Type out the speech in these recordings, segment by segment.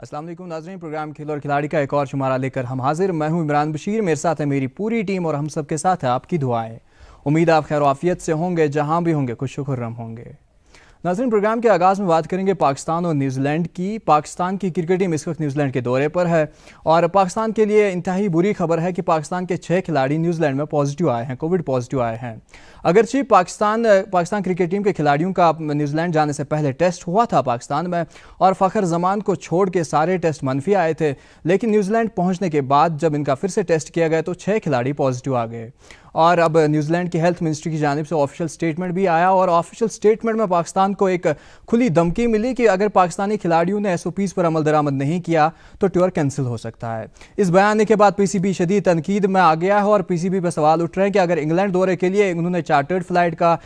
अस्सलाम वालेकुम नाज़रीन, प्रोग्राम खेल और खिलाड़ी का एक और शुमारा लेकर हम हाजिर। मैं हूं इमरान बशीर, मेरे साथ है मेरी पूरी टीम और हम सब के साथ है आपकी दुआएं। उम्मीद आप खैर आफियत से होंगे, जहां भी होंगे खुश खुर्रम होंगे। नाज़रीन, प्रोग्राम के आगाज़ में बात करेंगे पाकिस्तान और न्यूजीलैंड की। पाकिस्तान की क्रिकेट टीम इस वक्त न्यूजीलैंड के दौरे पर है और पाकिस्तान के लिए इंतहाई बुरी खबर है कि पाकिस्तान के 6 खिलाड़ी न्यूजीलैंड में पॉजिटिव आए हैं, कोविड पॉजिटिव आए हैं। अगरचे पाकिस्तान क्रिकेट टीम के खिलाड़ियों का न्यूजीलैंड जाने से पहले टेस्ट हुआ था पाकिस्तान में और फ़खर जमान को छोड़ के सारे टेस्ट मनफी आए थे, लेकिन न्यूजीलैंड पहुंचने के बाद जब इनका फिर से टेस्ट किया गया तो 6 खिलाड़ी पॉजिटिव आ गए। और अब न्यूजीलैंड की हेल्थ मिनिस्ट्री की जानिब से ऑफिशियल स्टेटमेंट भी आया और ऑफिशियल स्टेटमेंट में पाकिस्तान को एक खुली धमकी मिली कि अगर पाकिस्तानी खिलाड़ियों ने SOPs पर अमल दरामद नहीं किया तो टूर कैंसिल हो सकता है। इस बयान के बाद PCB शदीद तनकीद में आ गया है और PCB पर सवाल उठ रहे हैं कि अगर इंग्लैंड दौरे के लिए उन्होंने चार्टर्ड फ्लाइट का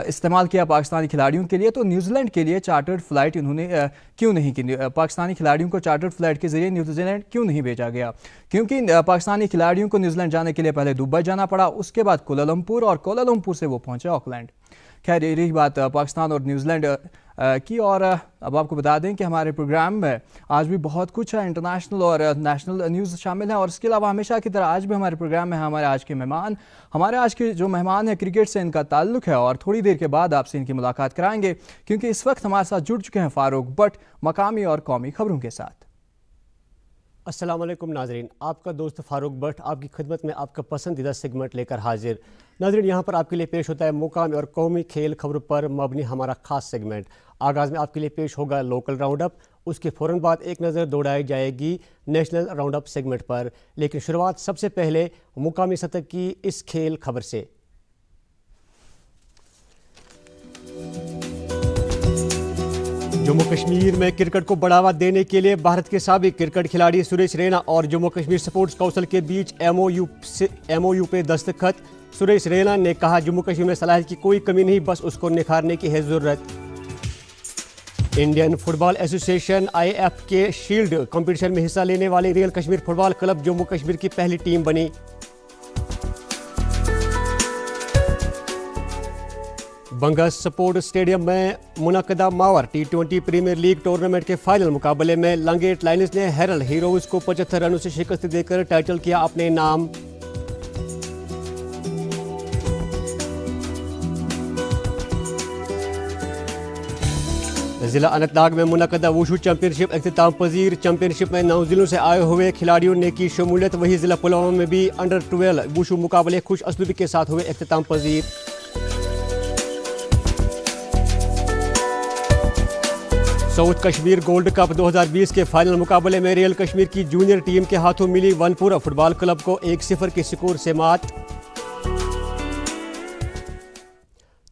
इस्तेमाल किया पाकिस्तानी खिलाड़ियों के लिए, तो न्यूजीलैंड के लिए चार्टर्ड फ्लाइट इन्होंने क्यों नहीं की? पाकिस्तानी खिलाड़ियों को चार्टर्ड फ्लाइट के जरिए न्यूजीलैंड क्यों नहीं भेजा गया? क्योंकि पाकिस्तानी खिलाड़ियों को न्यूजीलैंड जाने के लिए पहले दुबई जाना पड़ा, उसके बाद कोलालमपुर और कोलालमपुर से वो पहुंचे ऑकलैंड। खैर, ये रही बात पाकिस्तान और न्यूजीलैंड की। और अब आपको बता दें कि हमारे प्रोग्राम में आज भी बहुत कुछ है, इंटरनेशनल और नेशनल न्यूज़ शामिल है और इसके अलावा हमेशा की तरह आज भी हमारे प्रोग्राम में हमारे आज के जो मेहमान हैं क्रिकेट से इनका ताल्लुक़ है और थोड़ी देर के बाद आपसे इनकी मुलाकात कराएंगे, क्योंकि इस वक्त हमारे साथ जुड़ चुके हैं फारूक बट मकामी और कौमी खबरों के साथ। अस्सलाम वालेकुम नाजरीन, आपका दोस्त फारूक भट्ट आपकी खिदमत में आपका पसंदीदा सेगमेंट लेकर हाजिर। नाजरीन, यहाँ पर आपके लिए पेश होता है मुकामी और कौमी खेल खबरों पर मबनी हमारा खास सेगमेंट। आगाज़ में आपके लिए पेश होगा लोकल राउंड अप, उसके फ़ौरन बाद एक नज़र दौड़ाई जाएगी नेशनल राउंड अप सेगमेंट पर। लेकिन शुरुआत सबसे पहले मुकामी सतह की इस खेल खबर से। जम्मू कश्मीर में क्रिकेट को बढ़ावा देने के लिए भारत के साबिक क्रिकेट खिलाड़ी सुरेश रैना और जम्मू कश्मीर स्पोर्ट्स काउंसिल के बीच MOU पे दस्तखत। सुरेश रैना ने कहा, जम्मू कश्मीर में सलाहियत की कोई कमी नहीं, बस उसको निखारने की है ज़रूरत। इंडियन फुटबॉल एसोसिएशन IF के शील्ड कंपटीशन में हिस्सा लेने वाले real Kashmir football club Jammu Kashmir की पहली टीम बनी। बंगस स्पोर्ट स्टेडियम में मुनक़दा Mawar T20 premier league tournament के फाइनल मुकाबले में लंगेट लाइन्स ने हेरल हीरोज को 75 रनों से शिकस्त देकर टाइटल किया अपने नाम। जिला अनंतनाग में मुनक़दा वुशु चैंपियनशिप इख्तिताम पजीर। चैंपियनशिप में 9 जिलों से आए हुए खिलाड़ियों ने की शमूलियत। वही जिला पुलवामा में भी अंडर 12 वुशु मुकाबले खुश असलूबी के साथ हुए इख्तिताम पजीर। साउथ कश्मीर गोल्ड कप 2020 के फाइनल मुकाबले में रियल कश्मीर की जूनियर टीम के हाथों मिली वनपुरा फुटबॉल क्लब को 1-0 के स्कोर से मात।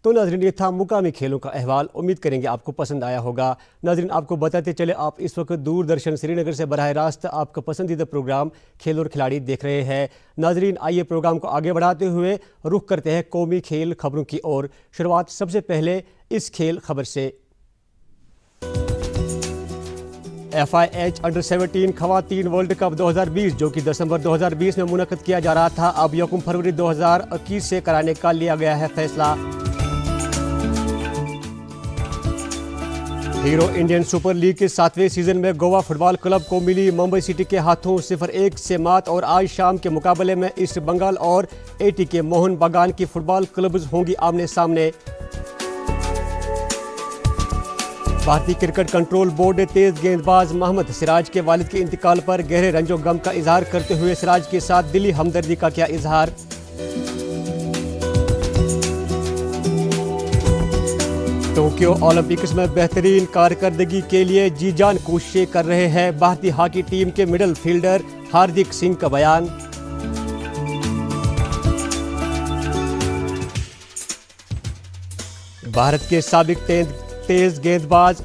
तो नाजरीन, ये था मुकामी खेलों का अहवाल। उम्मीद करेंगे आपको पसंद आया होगा। नाजरीन, आपको बताते चले, आप इस वक्त दूरदर्शन श्रीनगर से बराह रास्त आपका पसंदीदा प्रोग्राम खेल और खिलाड़ी देख रहे हैं। नाजरीन, आइए प्रोग्राम को आगे बढ़ाते हुए रुख करते हैं कौमी खेल खबरों की ओर। शुरुआत सबसे पहले इस खेल खबर से। FIH अंडर 17 खवातीन वर्ल्ड कप 2020 जो कि दिसंबर 2020 में मुनक़द किया जा रहा था, अब 1 फरवरी 2021 से कराने का लिया गया है फैसला। हीरो इंडियन सुपर लीग के 7वें सीजन में गोवा फुटबॉल क्लब को मिली मुंबई सिटी के हाथों 0-1 से मात और आज शाम के मुकाबले में ईस्ट बंगाल और AT के मोहन बागान की फुटबॉल क्लब्स होंगी आमने सामने। भारतीय क्रिकेट कंट्रोल बोर्ड ने तेज गेंदबाज मोहम्मद सिराज के वालिद के इंतकाल पर गहरे रंजो गम का इजहार करते हुए सिराज के साथ दिली हमदर्दी का किया इजहार। टोक्यो ओलंपिक्स में बेहतरीन कारकर्दगी के लिए जी जान कोशिशें कर रहे हैं भारतीय हॉकी टीम के मिडल फील्डर हार्दिक सिंह का बयान। भारत के साबिक तेज गेंदबाज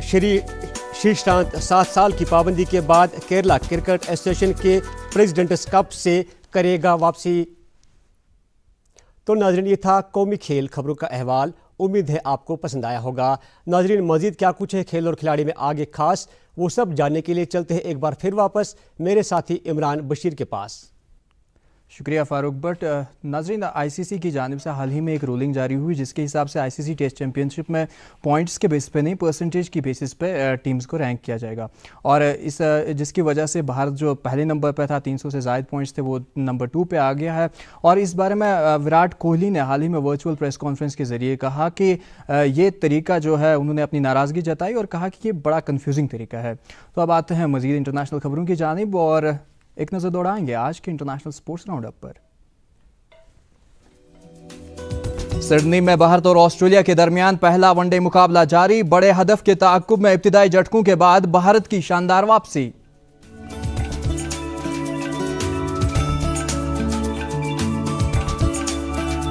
श्रीशांत 7 साल की पाबंदी के बाद केरला क्रिकेट एसोसिएशन के प्रेसिडेंट्स कप से करेगा वापसी। तो नाजरीन, ये था कौमी खेल खबरों का अहवाल। उम्मीद है आपको पसंद आया होगा। नाजरीन, मजीद क्या कुछ है खेल और खिलाड़ी में आगे खास, वो सब जानने के लिए चलते हैं एक बार फिर वापस मेरे साथी इमरान बशीर के पास। शुक्रिया फारूक भट्ट। नाज़रीन, आईसीसी की जानिब से हाल ही में एक रूलिंग जारी हुई जिसके हिसाब से आईसीसी टेस्ट चैंपियनशिप में पॉइंट्स के बेसिस पे नहीं, परसेंटेज की बेसिस पे टीम्स को रैंक किया जाएगा। और जिसकी वजह से भारत जो पहले नंबर पे था, 300 से ज़ायद पॉइंट्स थे, वो नंबर 2 पे आ गया है। और इस बारे में विराट कोहली ने हाल ही में वर्चुअल प्रेस कॉन्फ्रेंस के ज़रिए कहा कि ये तरीका जो है, उन्होंने अपनी नाराज़गी जताई और कहा कि ये बड़ा कन्फ्यूजिंग तरीका है। तो अब आते हैं मज़ीद इंटरनेशनल खबरों की जानिब और एक नज़र दौड़ाएंगे आज के इंटरनेशनल स्पोर्ट्स राउंड अप पर। सिडनी में भारत और ऑस्ट्रेलिया के दरमियान पहला वनडे मुकाबला जारी। बड़े हदफ के ताक़ुब में इब्तिदाई झटकों के बाद भारत की शानदार वापसी।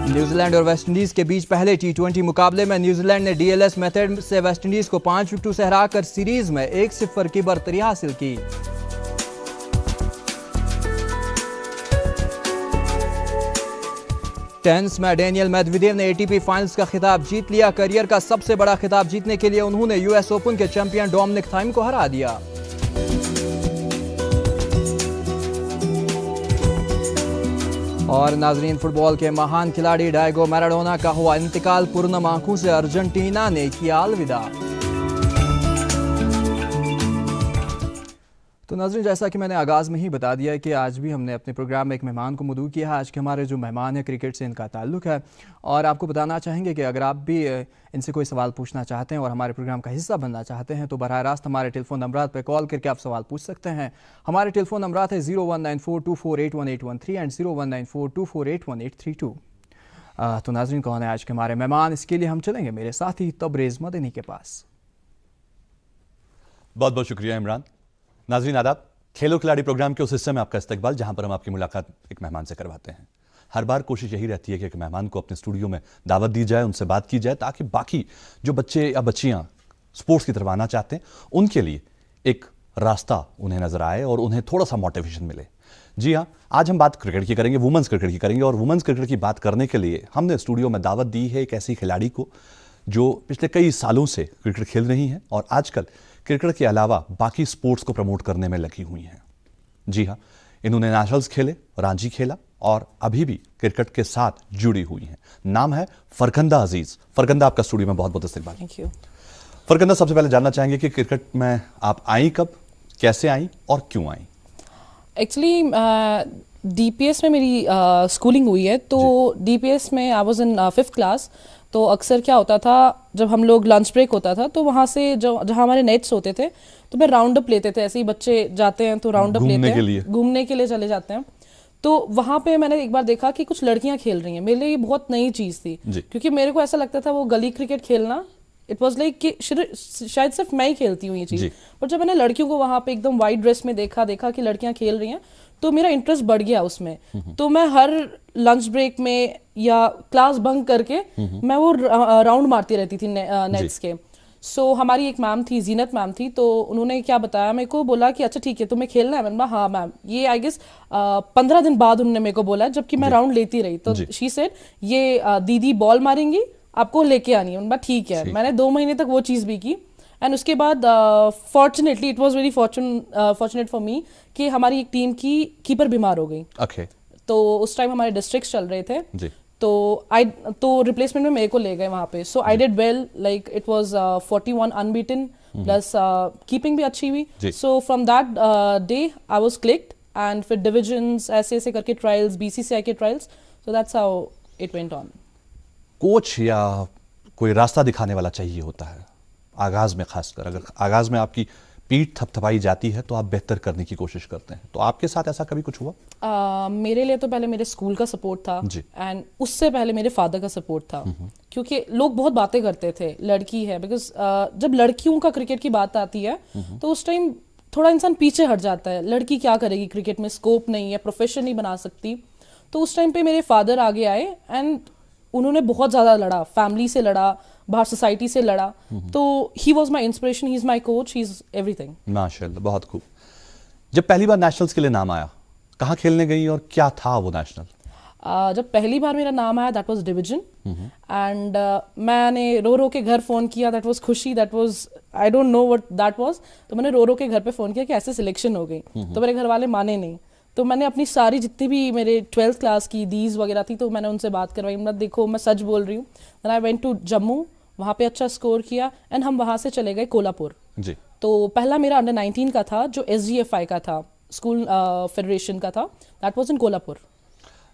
न्यूजीलैंड और वेस्टइंडीज के बीच पहले T20 मुकाबले में न्यूजीलैंड ने डीएलएस मेथड से वेस्टइंडीज को 5 विकेटों से हराकर सीरीज में 1-0 की बढ़तरी हासिल की। टेनिस में डेनियल मेदवेदेव ने एटीपी फाइनल्स का खिताब जीत लिया। करियर का सबसे बड़ा खिताब जीतने के लिए उन्होंने यूएस ओपन के चैंपियन डोमिनिक थाइम को हरा दिया। और नाजरीन, फुटबॉल के महान खिलाड़ी डायगो मैराडोना का हुआ इंतकाल। पूर्णम आंखों से अर्जेंटीना ने किया अलविदा। तो नाज़रीन, जैसा कि मैंने आगाज़ में ही बता दिया है कि आज भी हमने अपने प्रोग्राम में एक मेहमान को मदऊ किया है। आज के हमारे जो मेहमान हैं, क्रिकेट से इनका ताल्लुक़ है और आपको बताना चाहेंगे कि अगर आप भी इनसे कोई सवाल पूछना चाहते हैं और हमारे प्रोग्राम का हिस्सा बनना चाहते हैं तो बराह रास्त हमारे टेलीफोन नंबरात पर कॉल करके आप सवाल पूछ सकते हैं। हमारे टेलीफोन नंबरात है 019424818113 एंड 019424818132। तो नाज़रीन, कौन है आज के हमारे मेहमान, इसके लिए हम चलेंगे मेरे साथी तबरेज़ मदनी के पास। बहुत बहुत शुक्रिया इमरान। नाज़रीन आदाब, खेलो खिलाड़ी प्रोग्राम के उस हिस्से में आपका इस्तकबाल जहां पर हम आपकी मुलाकात एक मेहमान से करवाते हैं। हर बार कोशिश यही रहती है कि एक मेहमान को अपने स्टूडियो में दावत दी जाए, उनसे बात की जाए ताकि बाकी जो बच्चे या बच्चियां स्पोर्ट्स की तरफ आना चाहते हैं उनके लिए एक रास्ता उन्हें नजर आए और उन्हें थोड़ा सा मोटिवेशन मिले। जी हाँ, आज हम बात क्रिकेट की करेंगे, वुमेंस क्रिकेट की करेंगे। और वुमेंस क्रिकेट की बात करने के लिए हमने स्टूडियो में दावत दी है एक ऐसी खिलाड़ी को जो पिछले कई सालों से क्रिकेट खेल रही हैं और आजकल क्रिकेट के अलावा बाकी स्पोर्ट्स को प्रमोट करने में लगी हुई हैं। जी हाँ, इन्होंने नेशनल्स खेले, रांची खेला और अभी भी क्रिकेट के साथ जुड़ी हुई हैं। नाम है फरखंदा अजीज। फरखंदा, आपका स्टूडियो में बहुत बहुत इस्तकबाल। Thank you. फरखंदा, सबसे पहले जानना चाहेंगे कि क्रिकेट में आप आई कब, कैसे आई और क्यों आई? एक्चुअली डीपीएस में मेरी स्कूलिंग हुई है, तो डीपीएस में I was in 5th class. तो अक्सर क्या होता था, जब हम लोग लंच ब्रेक होता था तो वहाँ से जहाँ हमारे नेट्स होते थे तो मैं राउंड अप लेते थे। ऐसे ही बच्चे जाते हैं तो राउंड अप लेते हैं, घूमने के लिए चले जाते हैं। तो वहाँ पे मैंने एक बार देखा कि कुछ लड़कियां खेल रही हैं। मेरे लिए ये बहुत नई चीज़ थी क्योंकि मेरे को ऐसा लगता था वो गली क्रिकेट खेलना, इट वॉज लाइक कि शायद सिर्फ मैं ही खेलती हूँ ये चीज़। पर जब मैंने लड़कियों को वहाँ पे एकदम वाइट ड्रेस में देखा कि लड़कियां खेल रही हैं तो मेरा इंटरेस्ट बढ़ गया उसमें। तो मैं हर लंच ब्रेक में या क्लास बंक करके मैं वो राउंड मारती रहती थी नेट्स के। सो हमारी एक मैम थी, जीनत मैम थी, तो उन्होंने क्या बताया मेरे को, बोला कि अच्छा ठीक है तुम्हें खेलना है। मैंने बोला हाँ मैम। ये आई गेस 15 दिन बाद उन्होंने मेरे को बोला, जबकि मैं राउंड लेती रही। तो शी सेड ये दीदी बॉल मारेंगी, आपको लेके आनी है। मैंने ठीक है। मैंने 2 महीने तक वो चीज़ भी की एंड उसके बाद fortunately it was very fortunate for me कि हमारी एक टीम की कीपर बीमार हो गई। तो उस टाइम हमारे डिस्ट्रिक्ट्स चल रहे थे जी। तो रिप्लेसमेंट में मेरे को ले गए वहाँ पे। So I did well, like it was 41 unbeaten plus keeping भी अच्छी हुई। So from that day I was clicked and फिर डिविजन्स ऐसे करके ट्रायल्स, बीसीसीआई के trials, so that's how it went on. Coach या कोई रास्ता दिखाने वाला चाहिए होता है आगाज में, खासकर अगर आगाज में आपकी पीठ थपथपाई जाती है तो आप बेहतर करने की कोशिश करते हैं। तो आपके साथ ऐसा कभी कुछ हुआ? मेरे लिए तो पहले मेरे स्कूल का सपोर्ट था एंड उससे पहले मेरे फादर का सपोर्ट था। क्योंकि लोग बहुत बातें करते थे लड़की है, बिकॉज जब लड़कियों का क्रिकेट की बात आती है तो उस टाइम थोड़ा इंसान पीछे हट जाता है। लड़की क्या करेगी क्रिकेट में, स्कोप नहीं है, प्रोफेशन नहीं बना सकती। तो उस टाइम पे मेरे फादर आगे आए एंड उन्होंने बहुत ज़्यादा लड़ा, फैमिली से लड़ा, बाहर सोसाइटी से लड़ा। तो he was my inspiration, he is my coach, he is everything. माशाल्लाह, बहुत खूब। जब पहली बार नेशनल्स के लिए नाम आया, कहाँ खेलने गई और क्या था वो नेशनल? जब पहली बार मेरा नाम आया दैट वाज डिवीजन एंड मैंने रो के घर फ़ोन किया। दैट वाज खुशी, that was I don't know what that was. तो मैंने रो के घर पे फ़ोन किया कि ऐसे सिलेक्शन हो गई। तो मेरे घर वाले माने नहीं। तो मैंने अपनी सारी जितनी भी मेरे 12th क्लास की दीज वगैरह थी तो मैंने उनसे बात करवाई, मतलब देखो मैं सच बोल रही हूँ। Then I went to Jammu, वहाँ पे अच्छा स्कोर किया एंड हम वहाँ से चले गए कोल्हापुर। जी। तो पहला मेरा अंडर 19 का था जो SGFI का था, स्कूल फेडरेशन का था, that was in Kolhapur.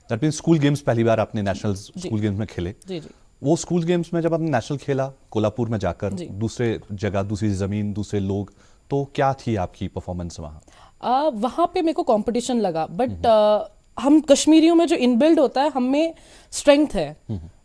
That means school games पहली बार आपने नेशनल स्कूल गेम्स में खेले। जी जी। वो स्कूल गेम्स में जब आपने नेशनल खेला कोल्हापुर में जाकर, जी। दूसरे जगह, दूसरी जमीन, दूसरे लोग, तो क्या थी आपकी परफॉर्मेंस वहाँ? वहाँ पे मेरे को कंपटीशन लगा, बट हम कश्मीरियों में जो इनबिल्ड होता है, हम में स्ट्रेंथ है,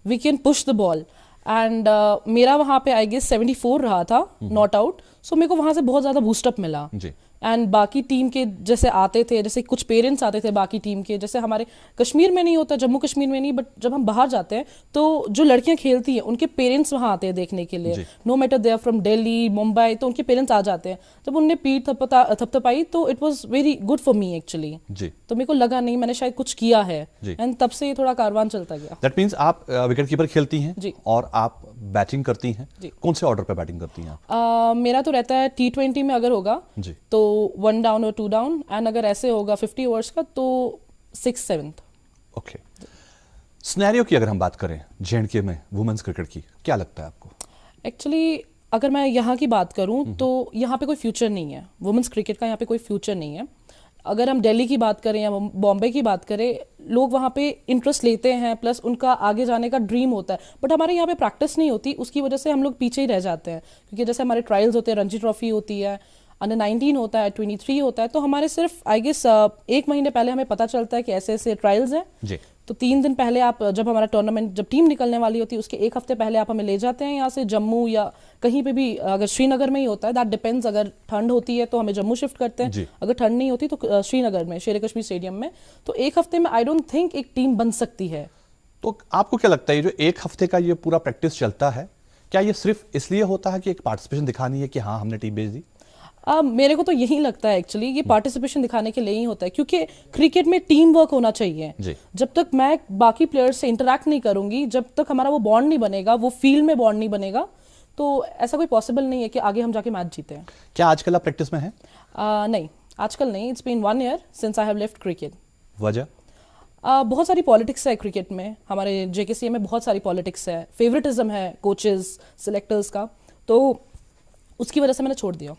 we can push the ball and मेरा वहाँ पे आई गेस 74 रहा था नॉट आउट, सो मेरे को वहाँ से बहुत ज़्यादा बूस्टअप मिला। जी। एंड बाकी टीम के जैसे आते थे, जैसे कुछ पेरेंट्स आते थे बाकी टीम के, जैसे हमारे कश्मीर में नहीं होता, जम्मू कश्मीर में नहीं, बट जब हम बाहर जाते हैं तो जो लड़कियां खेलती हैं उनके पेरेंट्स वहाँ आते हैं देखने के लिए, no matter they are from Delhi, Mumbai, तो उनके पेरेंट्स आ जाते हैं। जब उनने पीठ थपथपाई तो it was very good for me actually. जी। तो मेरे को लगा नहीं मैंने शायद कुछ किया है, एंड तब से थोड़ा कारवान चलता गया। दैट मीन्स आप विकेट कीपर खेलती हैं जी। और आप बैटिंग करती हैं। जी। कौन से ऑर्डर पे बैटिंग करती हैं आप? मेरा तो रहता है T20 में अगर होगा जी। तो 1 डाउन और 2 डाउन, एंड अगर ऐसे होगा 50 ओवर्स का तो 6th 7th। ओके। सिनेरियो की अगर हम बात करें J&K में वुमेन्स क्रिकेट की, क्या लगता है आपको? एक्चुअली अगर मैं यहाँ की बात करूँ तो यहाँ पे कोई फ्यूचर नहीं है, वुमेन्स क्रिकेट का यहाँ पे कोई फ्यूचर नहीं है। अगर हम दिल्ली की बात करें या बॉम्बे की बात करें, लोग वहाँ पे इंटरेस्ट लेते हैं, प्लस उनका आगे जाने का ड्रीम होता है, बट हमारे यहाँ पे प्रैक्टिस नहीं होती, उसकी वजह से हम लोग पीछे ही रह जाते हैं। क्योंकि जैसे हमारे ट्रायल्स होते हैं, रणजी ट्रॉफी होती है, अंडर 19 होता है, 23 होता है, तो हमारे सिर्फ आई गेस 1 महीने पहले हमें पता चलता है कि ऐसे ऐसे ट्रायल्स हैं। जी। तो 3 दिन पहले आप, जब हमारा टूर्नामेंट, जब टीम निकलने वाली होती है उसके 1 हफ्ते पहले आप हमें ले जाते हैं यहाँ से जम्मू, या कहीं पे भी, अगर श्रीनगर में ही होता है दैट डिपेंड्स, अगर ठंड होती है तो हमें जम्मू शिफ्ट करते हैं, अगर ठंड नहीं होती तो श्रीनगर में शेर कश्मीर स्टेडियम में। तो 1 हफ्ते में आई डोंट थिंक एक टीम बन सकती है। तो आपको क्या लगता है, ये जो 1 हफ्ते का ये पूरा प्रैक्टिस चलता है, क्या ये सिर्फ इसलिए होता है कि एक पार्टिसिपेशन दिखानी है कि हाँ हमने टीम भेज दी? मेरे को तो यही लगता है एक्चुअली, ये पार्टिसिपेशन दिखाने के लिए ही होता है, क्योंकि क्रिकेट में टीम वर्क होना चाहिए। जी। जब तक मैं बाकी प्लेयर्स से इंटरेक्ट नहीं करूंगी, जब तक हमारा वो बॉन्ड नहीं बनेगा, वो फील्ड में बॉन्ड नहीं बनेगा, तो ऐसा कोई पॉसिबल नहीं है कि आगे हम जाके मैच जीते हैं। क्या आजकल आप प्रैक्टिस में हैं? नहीं, आजकल नहीं। It's been 1 year since I have left cricket. वजह? बहुत सारी पॉलिटिक्स है क्रिकेट में, हमारे JKCA में बहुत सारी पॉलिटिक्स है, फेवरेटिज्म है कोचेस सिलेक्टर्स का, तो उसकी वजह से मैंने छोड़ दिया।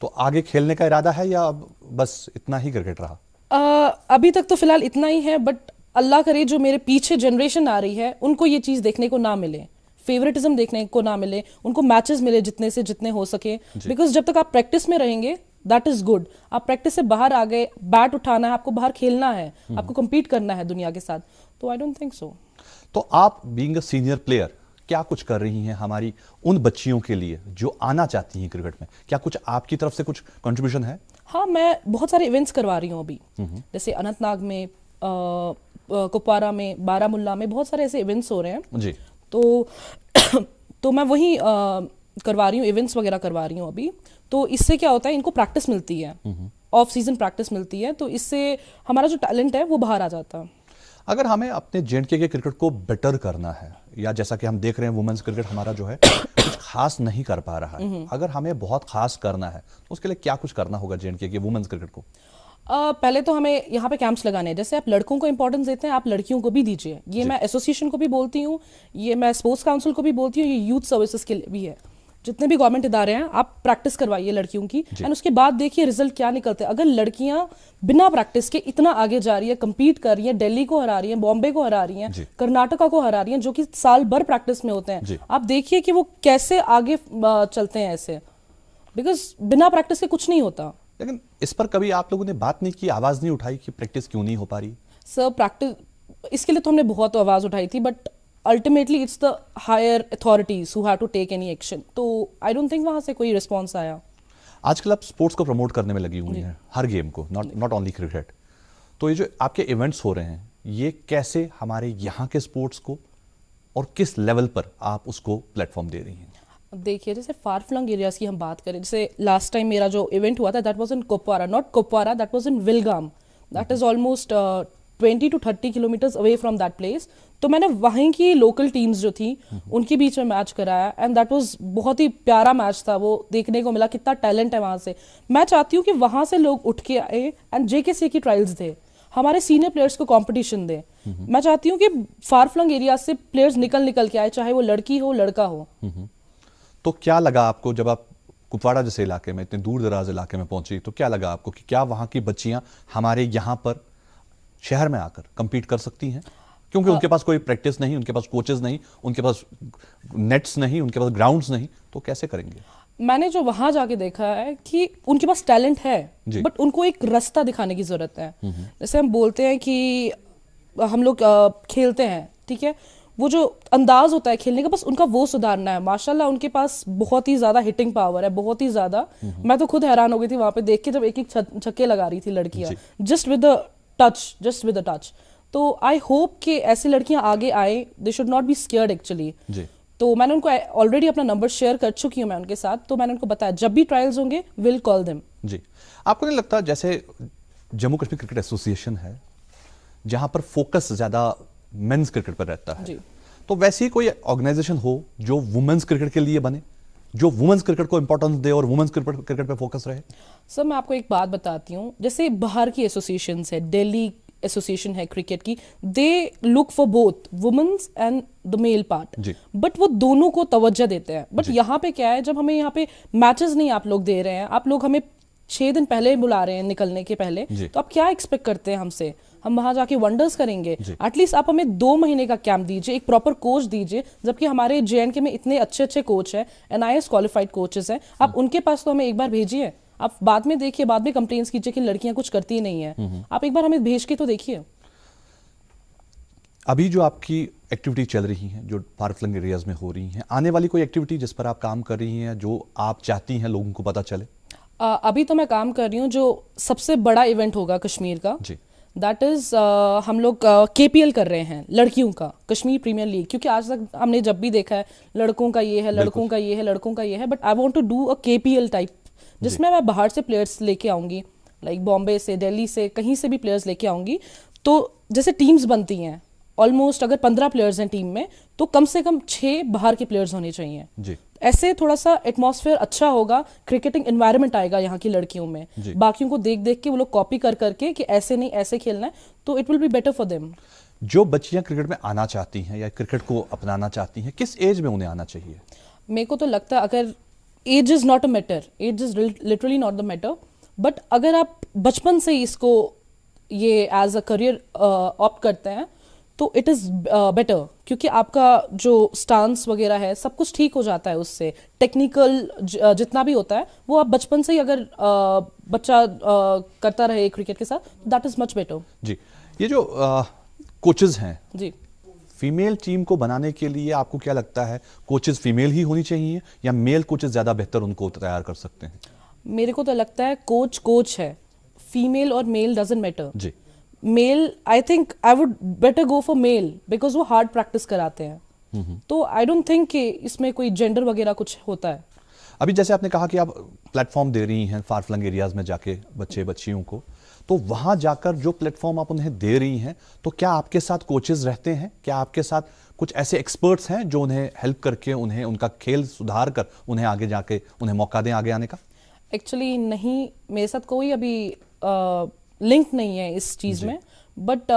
तो आगे खेलने का इरादा है या अब बस इतना ही क्रिकेट रहा? अभी तक तो फिलहाल इतना ही है, बट अल्लाह करे जो मेरे पीछे जनरेशन आ रही है उनको ये चीज़ देखने को ना मिले, फेवरेटिज्म देखने को ना मिले, उनको मैचेस मिले जितने से जितने हो सके। बिकॉज जब तक आप प्रैक्टिस में रहेंगे दैट इज गुड, आप प्रैक्टिस से बाहर आ गए, बैट उठाना है, आपको बाहर खेलना है, आपको compete करना है दुनिया के साथ, तो आई डोंट थिंक सो। तो आप बीइंग अ सीनियर प्लेयर क्या कुछ कर रही हैं हमारी उन बच्चियों के लिए जो आना चाहती हैं क्रिकेट में? क्या कुछ आपकी तरफ से कुछ कंट्रीब्यूशन है? हाँ, मैं बहुत सारे इवेंट्स करवा रही हूँ अभी, जैसे अनंतनाग में, कुपवारा में, बारामुल्ला में, बहुत सारे ऐसे इवेंट्स हो रहे हैं। जी। तो मैं वही करवा रही हूँ, इवेंट्स वगैरह करवा रही हूँ अभी। तो इससे क्या होता है, इनको प्रैक्टिस मिलती है, ऑफ सीजन प्रैक्टिस मिलती है, तो इससे हमारा जो टैलेंट है वो बाहर आ जाता है। अगर हमें अपने J&K के क्रिकेट को बेटर करना है, या जैसा कि हम देख रहे हैं वुमेन्स क्रिकेट हमारा जो है कुछ खास नहीं कर पा रहा है, अगर हमें बहुत खास करना है तो उसके लिए क्या कुछ करना होगा J&K के वुमेन्स क्रिकेट को? पहले तो हमें यहाँ पे कैंप्स लगाने हैं, जैसे आप लड़कों को इंपॉर्टेंस देते हैं, आप लड़कियों को भी दीजिए। ये मैं एसोसिएशन को भी बोलती हूँ, ये मैं स्पोर्ट्स काउंसिल को भी बोलती हूँ, ये यूथ सर्विसेज के लिए भी है। जितने भी गवर्नमेंट इदारे हैं, आप प्रैक्टिस करवाइए लड़कियों की, एंड उसके बाद देखिए रिजल्ट क्या निकलते हैं। अगर लड़कियां बिना प्रैक्टिस के इतना आगे जा रही है, compete कर रही है, दिल्ली को हरा रही है, बॉम्बे को हरा रही है, कर्नाटका को हरा रही है, जो कि साल भर प्रैक्टिस में होते हैं, आप देखिए कि वो कैसे आगे चलते हैं ऐसे, बिकॉज बिना प्रैक्टिस के कुछ नहीं होता। लेकिन इस पर कभी आप लोगों ने बात नहीं की, आवाज नहीं उठाई कि प्रैक्टिस क्यों नहीं हो पा रही? सर, प्रैक्टिस, इसके लिए तो हमने बहुत आवाज उठाई थी, but ultimately it's the higher authorities who have to take any action, तो आई डोंट थिंक वहां से कोई रिस्पॉन्स आया। आजकल आप स्पोर्ट्स को प्रमोट करने में लगी हुई हैं, हर गेम को, नॉट ओनली क्रिकेट। तो ये जो आपके इवेंट्स हो रहे हैं, ये कैसे हमारे यहाँ के स्पोर्ट्स को और किस लेवल पर आप उसको प्लेटफॉर्म दे रही हैं? देखिए, जैसे फार फ्लंग एरियाज की हम बात करें, जैसे लास्ट टाइम मेरा जो इवेंट हुआ था that was in Kupwara, not Kupwara, that was in Vilgam, that is almost 20 to 30 kilometres away from that place. तो मैंने वहीं की लोकल टीम्स जो थी उनके बीच में मैच कराया, एंड दैट वाज बहुत ही प्यारा मैच था, वो देखने को मिला कितना टैलेंट है वहाँ से। मैं चाहती हूँ कि वहाँ से लोग उठ के आए, एंड JKCA की ट्रायल्स थे, हमारे सीनियर प्लेयर्स को कंपटीशन दे। मैं चाहती हूँ कि फार फ्लंग एरिया से प्लेयर्स निकल के आए, चाहे वो लड़की हो लड़का हो। तो क्या लगा आपको जब आप कुपवाड़ा जैसे इलाके में, इतने दूर दराज इलाके में पहुंची, तो क्या लगा आपको कि क्या वहां की बच्चियां हमारे यहाँ पर शहर में आकर compete कर सकती हैं? क्योंकि उनके पास कोई प्रैक्टिस नहीं, उनके पास कोचेस नहीं, उनके पास नेट्स नहीं, उनके पास ग्राउंड्स नहीं, तो कैसे करेंगे? मैंने जो वहां जाके देखा है कि उनके पास टैलेंट है, जी। बट उनको एक रास्ता दिखाने की जरूरत है। जैसे हम बोलते हैं कि हम लोग खेलते हैं, ठीक है, वो जो अंदाज होता है खेलने का, बस उनका वो सुधारना है। माशाल्लाह उनके पास बहुत ही ज्यादा हिटिंग पावर है, बहुत ही ज्यादा। मैं तो खुद हैरान हो गई थी वहां पे देख के, जब एक एक छक्के लगा रही थी लड़कियां, जस्ट विद द टच। तो आई होप कि ऐसी लड़कियां आगे आए, they should not be scared actually. जी। तो मैंने उनको ऑलरेडी अपना नंबर शेयर कर चुकी हूँ मैं उनके साथ, तो मैंने उनको बताया जब भी ट्रायल्स होंगे विल कॉल देम। जी। आपको नहीं लगता जैसे जम्मू कश्मीर क्रिकेट एसोसिएशन है जहां पर फोकस ज्यादा मेंस क्रिकेट पर रहता है, जी। तो वैसी ही कोई ऑर्गेनाइजेशन हो जो वुमेन्स क्रिकेट के लिए बने, जो वुमेन्स क्रिकेट को इंपॉर्टेंस दे और वुमेन्स क्रिकेट पे फोकस रहे? सर मैं आपको एक बात बताती हूँ, जैसे बाहर की एसोसिएशंस है, दिल्ली एसोसिएशन है क्रिकेट की, they look for both women's and the male part, but वो दोनों को तवज्जो देते हैं। बट यहाँ पे क्या है, जब हमें यहाँ पे मैचेस नहीं आप लोग दे रहे हैं, आप लोग हमें 6 दिन पहले बुला रहे हैं निकलने के पहले, तो आप क्या एक्सपेक्ट करते हैं हमसे? हम वहां जाके वंडर्स करेंगे? एटलीस्ट आप हमें 2 महीने का कैंप दीजिए, एक प्रॉपर कोच दीजिए, जबकि हमारे JNK में इतने अच्छे कोच हैं, NIS क्वालिफाइड कोचेस हैं, आप उनके पास तो हमें एक बार भेजिए। आप बाद में देखिए, बाद में कंप्लेंट्स कीजिए कि लड़कियां कुछ करती ही नहीं है। आप एक बार हमें भेज के तो देखिए। अभी जो आपकी एक्टिविटी चल रही हैं, जो फार फ्लंग एरियाज में हो रही हैं, आने वाली कोई एक्टिविटी जिस पर आप काम कर रही हैं, जो आप चाहती हैं लोगों को पता चले? अभी तो मैं काम कर रही हूँ जो सबसे बड़ा इवेंट होगा कश्मीर का, दैट इज हम लोग KPL कर रहे हैं लड़कियों का, कश्मीर प्रीमियर लीग। क्योंकि आज तक हमने जब भी देखा है लड़कों का ये है, लड़कों का ये है, लड़कों का ये है, but I want to do a KPL type, जिसमें मैं बाहर से प्लेयर्स लेके आऊंगी, लाइक बॉम्बे से, दिल्ली से, कहीं से भी प्लेयर्स लेके आऊंगी। तो जैसे टीम्स बनती हैं, ऑलमोस्ट अगर 15 प्लेयर्स हैं टीम में, तो कम से कम 6 बाहर के प्लेयर्स होने चाहिए जी। ऐसे थोड़ा सा एटमॉस्फेयर अच्छा होगा, क्रिकेटिंग एनवायरनमेंट आएगा यहाँ की लड़कियों में, बाकियों को देख देख के वो लोग कॉपी कर करके कि ऐसे नहीं ऐसे खेलना है, तो it will be better for them. जो बच्चियां क्रिकेट में आना चाहती हैं या क्रिकेट को अपनाना चाहती हैं, किस एज में उन्हें आना चाहिए? मेरे को तो लगता है अगर age is not a matter, age is literally not the matter, but अगर आप बचपन से इसको ये एज अ करियर ऑप्ट करते हैं तो इट इज़ बेटर, क्योंकि आपका जो स्टांस वगैरह है सब कुछ ठीक हो जाता है उससे। टेक्निकल जितना भी होता है वो आप बचपन से ही अगर बच्चा करता रहे क्रिकेट के साथ, दैट इज़ मच बेटर। जी। ये जो कोचेज हैं जी, फीमेल टीम को बनाने के लिए आपको क्या लगता है, कोचेज फीमेल ही होनी चाहिए या मेल कोचेज ज्यादा बेहतर उनको तैयार कर सकते हैं? मेरे को तो लगता है कोच है, फीमेल और मेल डजंट मैटर। जी। Male I think I would better go for male, because वो हार्ड प्रैक्टिस कराते हैं, तो आई डोंट थिंक कि इसमें कोई जेंडर वगैरह कुछ होता है। अभी जैसे आपने कहा कि आप प्लेटफॉर्म दे रही हैं फार फ्लंग एरियाज में जाके बच्चे बच्चियों को, तो वहां जाकर जो प्लेटफॉर्म आप उन्हें दे रही हैं, तो क्या आपके साथ कोचेज रहते हैं? क्या आपके साथ कुछ ऐसे एक्सपर्ट्स हैं जो उन्हें हेल्प करके उन्हें उनका खेल सुधार कर उन्हें आगे जाके उन्हें मौका दें आगे आने का? एक्चुअली नहीं, मेरे साथ कोई अभी लिंक नहीं है इस चीज़ में, बट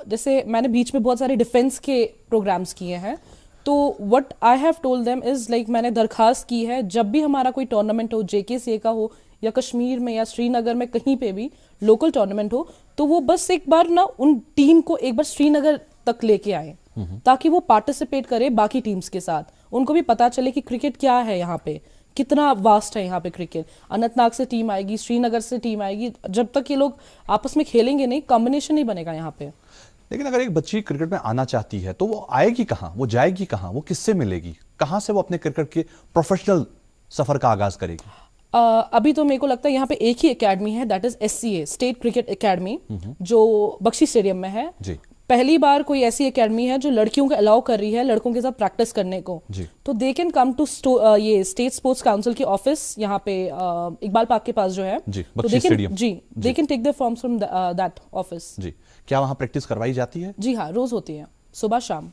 जैसे मैंने बीच में बहुत सारे डिफेंस के प्रोग्राम्स किए हैं, तो what I have told them is like मैंने दरखास्त की है जब भी हमारा कोई टूर्नामेंट हो, JKCA का हो या कश्मीर में या श्रीनगर में कहीं पे भी लोकल टूर्नामेंट हो, तो वो बस एक बार ना उन टीम को एक बार श्रीनगर तक लेके आए, ताकि वो पार्टिसिपेट करे बाकी टीम्स के साथ, उनको भी पता चले कि क्रिकेट क्या है यहाँ पे, कितना वास्ट है यहाँ पे क्रिकेट। अनंतनाग से टीम आएगी, श्रीनगर से टीम आएगी, जब तक ये लोग आपस में खेलेंगे नहीं, कॉम्बिनेशन नहीं बनेगा यहाँ पे। लेकिन अगर एक बच्ची क्रिकेट में आना चाहती है तो वो आएगी कहाँ, वो जाएगी कहाँ, वो किससे मिलेगी, कहाँ से वो अपने क्रिकेट के प्रोफेशनल सफर का आगाज करेगी? अभी तो मेरे को लगता है यहाँ पे एक ही एकेडमी है, that is SCA, state cricket academy, जो बख्शी स्टेडियम में है। जी। पहली बार कोई ऐसी एकेडमी है जो लड़कियों को अलाउ कर रही है लड़कों के साथ प्रैक्टिस करने को, तो दे कैन कम टू ये स्टेट स्पोर्ट्स काउंसिल की ऑफिस यहाँ पे इकबाल पार्क के पास जो है, जी, तो they can take the forms from that office. जी। क्या वहाँ प्रैक्टिस करवाई जाती है? जी हाँ, रोज होती है, सुबह शाम।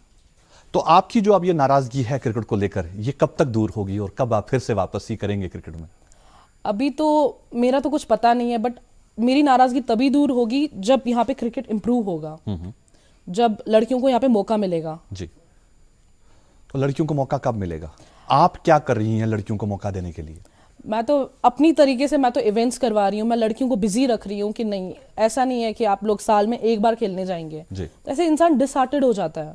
तो आपकी जो अब ये नाराजगी है क्रिकेट को लेकर, ये कब तक दूर होगी और कब आप फिर से वापसी करेंगे क्रिकेट में? अभी तो मेरा तो कुछ पता नहीं है, बट मेरी नाराजगी तभी दूर होगी जब यहाँ पे क्रिकेट इम्प्रूव होगा, जब लड़कियों को यहाँ पे मौका मिलेगा। जी, तो लड़कियों को मौका कब मिलेगा? आप क्या कर रही हैं लड़कियों को मौका देने के लिए? मैं तो अपनी तरीके से, मैं तो इवेंट्स करवा रही हूँ, मैं लड़कियों को बिजी रख रही हूँ कि नहीं, ऐसा नहीं है कि आप लोग साल में एक बार खेलने जाएंगे। जी। तो ऐसे इंसान डिसहार्टेड हो जाता है,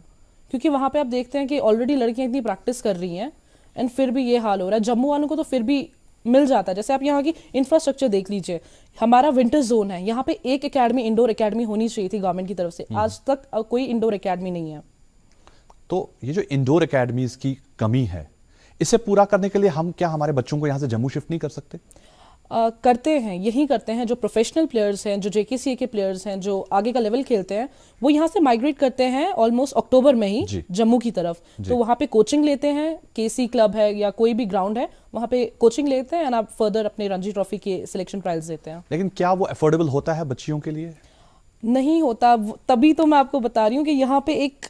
क्योंकि वहाँ पे आप देखते हैं कि ऑलरेडी लड़कियाँ इतनी प्रैक्टिस कर रही हैं एंड फिर भी ये हाल हो रहा है। जम्मू वालों को तो फिर भी मिल जाता है। जैसे आप यहाँ की इंफ्रास्ट्रक्चर देख लीजिए, हमारा विंटर जोन है, यहाँ पे एक एकेडमी, इंडोर एकेडमी होनी चाहिए थी गवर्नमेंट की तरफ से, आज तक कोई इंडोर एकेडमी नहीं है। तो ये जो इंडोर एकेडमीज की कमी है, इसे पूरा करने के लिए हम क्या हमारे बच्चों को यहाँ से जम्मू शिफ्ट नहीं कर सकते? करते हैं, यही करते हैं। जो प्रोफेशनल प्लेयर्स हैं, जो JKCA के प्लेयर्स हैं, जो आगे का लेवल खेलते हैं, वो यहाँ से माइग्रेट करते हैं ऑलमोस्ट अक्टूबर में ही जम्मू की तरफ। तो वहाँ पे कोचिंग लेते हैं, KC क्लब है या कोई भी ग्राउंड है, वहाँ पे कोचिंग लेते हैं एंड आप फर्दर अपने रणजी ट्रॉफी के सिलेक्शन ट्रायल्स देते हैं। लेकिन क्या वो अफोर्डेबल होता है बच्चियों के लिए? नहीं होता। तभी तो मैं आपको बता रही हूँ कि यहाँ पे एक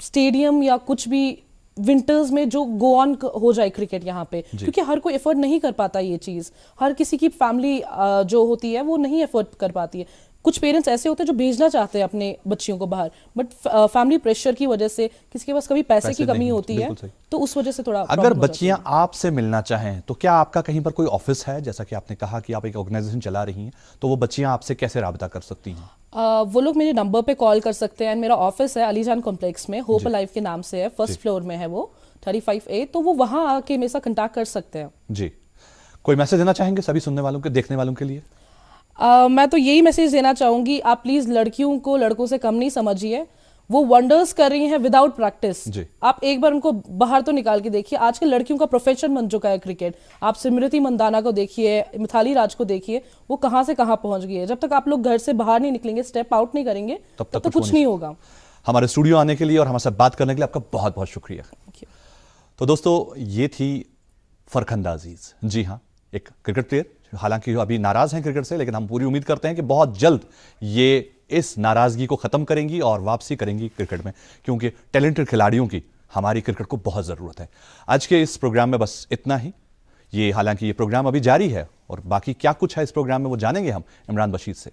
स्टेडियम या कुछ भी विंटर्स में जो गो ऑन हो जाए क्रिकेट यहाँ पे, क्योंकि हर कोई एफर्ट नहीं कर पाता ये चीज़। हर किसी की फैमिली जो होती है वो नहीं एफर्ट कर पाती है। कुछ पेरेंट्स ऐसे होते हैं जो भेजना चाहते हैं अपने बच्चियों को बाहर, बट फैमिली प्रेशर की वजह से, किसी के पास कभी पैसे की कमी होती है, तो उस वजह से थोड़ा अगर बच्चियां आपसे मिलना चाहें तो क्या आपका कहीं पर कोई ऑफिस है? जैसा कि आपने कहा कि आप एक ऑर्गेनाइजेशन चला रही हैं, तो वो बच्चियां आपसे कैसे राब्ता कर सकती हैं? वो लोग मेरे नंबर पे कॉल कर सकते हैं। मेरा ऑफिस है अलीजान कॉम्प्लेक्स में, होप लाइफ के नाम से है, फर्स्ट फ्लोर में है वो, 35A। तो वो वहां आके मेरे साथ कांटेक्ट कर सकते हैं। जी, कोई मैसेज देना चाहेंगे सभी सुनने वालों के, देखने वालों के लिए? मैं तो यही मैसेज देना चाहूंगी, आप प्लीज लड़कियों को लड़कों से कम नहीं समझिए। वो वंडर्स कर रही हैं विदाउट प्रैक्टिस। आप एक बार उनको बाहर तो निकाल के देखिए। आजकल लड़कियों का प्रोफेशन बन चुका है क्रिकेट। आप स्मृति मंदाना को देखिए, मिथाली राज को देखिए, वो कहां से कहां पहुंच गई है। जब तक आप लोग घर से बाहर नहीं निकलेंगे, स्टेप आउट नहीं करेंगे, तब तक कुछ नहीं होगा। हमारे स्टूडियो आने के लिए और हमारे साथ बात करने के लिए आपका बहुत बहुत शुक्रिया। तो दोस्तों, ये थी फरखंदा अजीज। जी हाँ, एक क्रिकेट प्लेयर, हालांकि अभी नाराज हैं क्रिकेट से, लेकिन हम पूरी उम्मीद करते हैं कि बहुत जल्द ये इस नाराजगी को खत्म करेंगी और वापसी करेंगी क्रिकेट में, क्योंकि टैलेंटेड खिलाड़ियों की हमारी क्रिकेट को बहुत ज़रूरत है। आज के इस प्रोग्राम में बस इतना ही। ये हालांकि ये प्रोग्राम अभी जारी है और बाकी क्या कुछ है इस प्रोग्राम में वो जानेंगे हम इमरान बशीर से।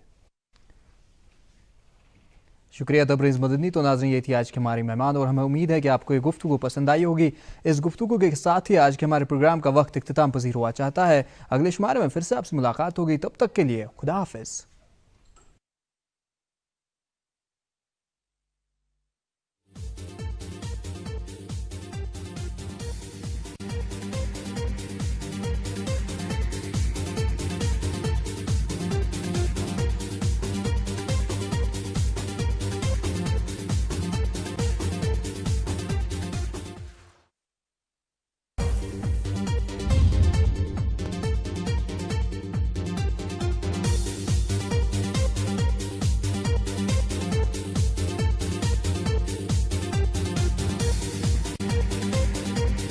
शुक्रिया तबरेज़ मदनी। तो नाज़रीन, ये थी आज के हमारे मेहमान और हमें उम्मीद है कि आपको ये गुफ्तगू पसंद आई होगी। इस गुफ्तगू के साथ ही आज के हमारे प्रोग्राम का वक्त इख्तिताम पजीर हुआ चाहता है। अगले शुमारे में फिर से आपसे मुलाकात होगी, तब तक के लिए खुदा हाफिज़।